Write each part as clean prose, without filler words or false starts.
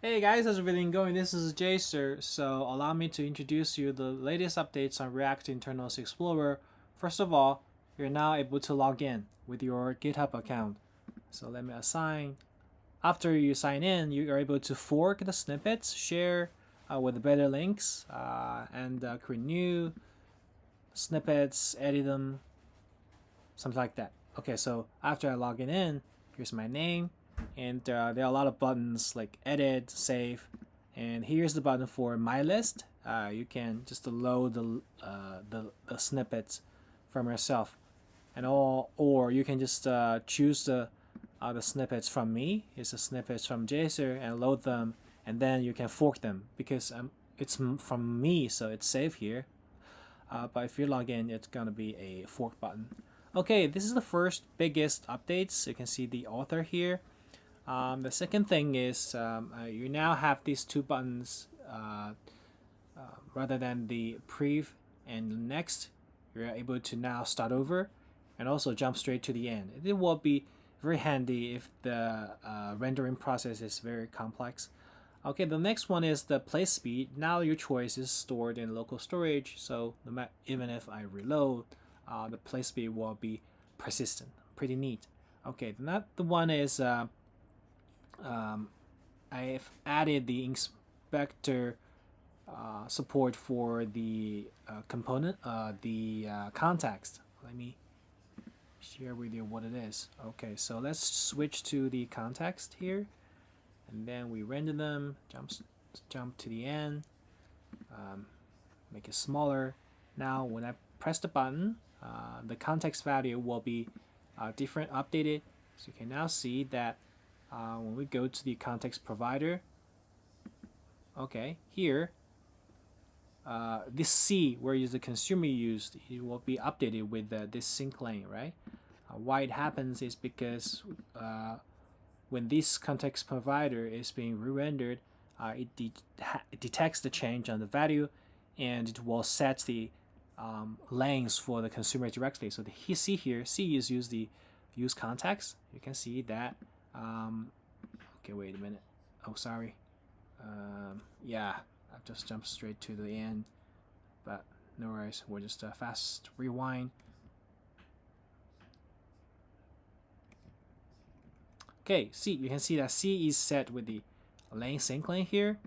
Hey guys, how's everything going? This is Jaser. So allow me to introduce you the latest updates on React Internals Explorer. First of all, you're now able to log in with your GitHub account. So let me assign. After you sign in, you are able to fork the snippets, share with better links, and create new snippets, edit them, something like that. Okay, so after I log in, here's my name, and there are a lot of buttons like edit, save, and here's the button for my list. You can just load the snippets from yourself, and all, or you can just choose the snippets from me. It's the snippets from Jaser and load them, and then you can fork them because it's from me, so it's safe here. But if you log in, it's gonna be a fork button. Okay, this is the first biggest updates. You can see the author here. The second thing is you now have these two buttons rather than the prev and next. You're able to now start over and also jump straight to the end. It will be very handy if the rendering process is very complex. Okay, the next one is the play speed. Now your choice is stored in local storage, so even if I reload, the play speed will be persistent. Pretty neat. Okay, the one is I've added the inspector support for the component, the context. Let me share with you what it is. Okay, so let's switch to the context here, and then we render them. Jump to the end. Make it smaller. Now, when I press the button, the context value will be different, updated. So you can now see that when we go to the context provider, okay, here, this C, where is the consumer used, it will be updated with this sync lane, right? Why it happens is because when this context provider is being re-rendered, it detects the change on the value, and it will set the lanes for the consumer directly. So the C here, C is use context. You can see that. Okay, wait a minute. Oh, sorry. Yeah, I've just jumped straight to the end, but no worries. We'll just fast rewind. Okay, C, you can see that C is set with the lane sync lane here,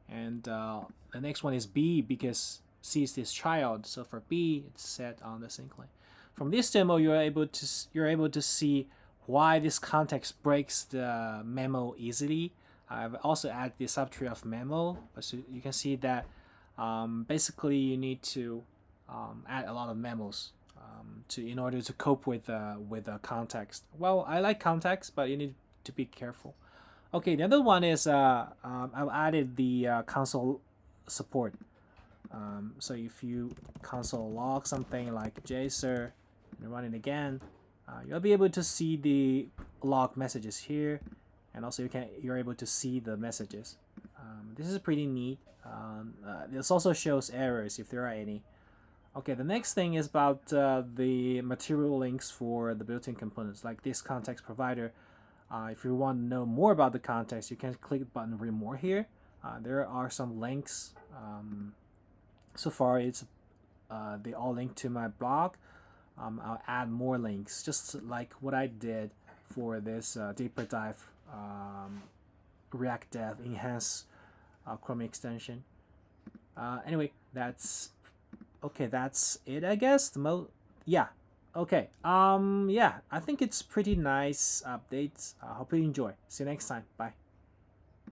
and the next one is B because C is this child. So for B, it's set on the sync lane. From this demo, you're able to see why this context breaks the memo easily. I've also added the subtree of memo, so you can see that basically you need to add a lot of memos in order to cope with context. Well, I like context, but you need to be careful. Okay, the other one is I've added the console support. So if you console log something like Jaser and run it again, you'll be able to see the log messages here, and also you're able to see the messages. This is pretty neat. This also shows errors if there are any. Okay, the next thing is about the material links for the built-in components, like this context provider. If you want to know more about the context, you can click the button read more here. There are some links. So far, it's they all link to my blog. I'll add more links, just like what I did for this deeper dive React Dev enhanced Chrome extension. Anyway, that's okay. That's it, I guess. Yeah. Okay. Yeah. I think it's pretty nice updates. I hope you enjoy. See you next time. Bye.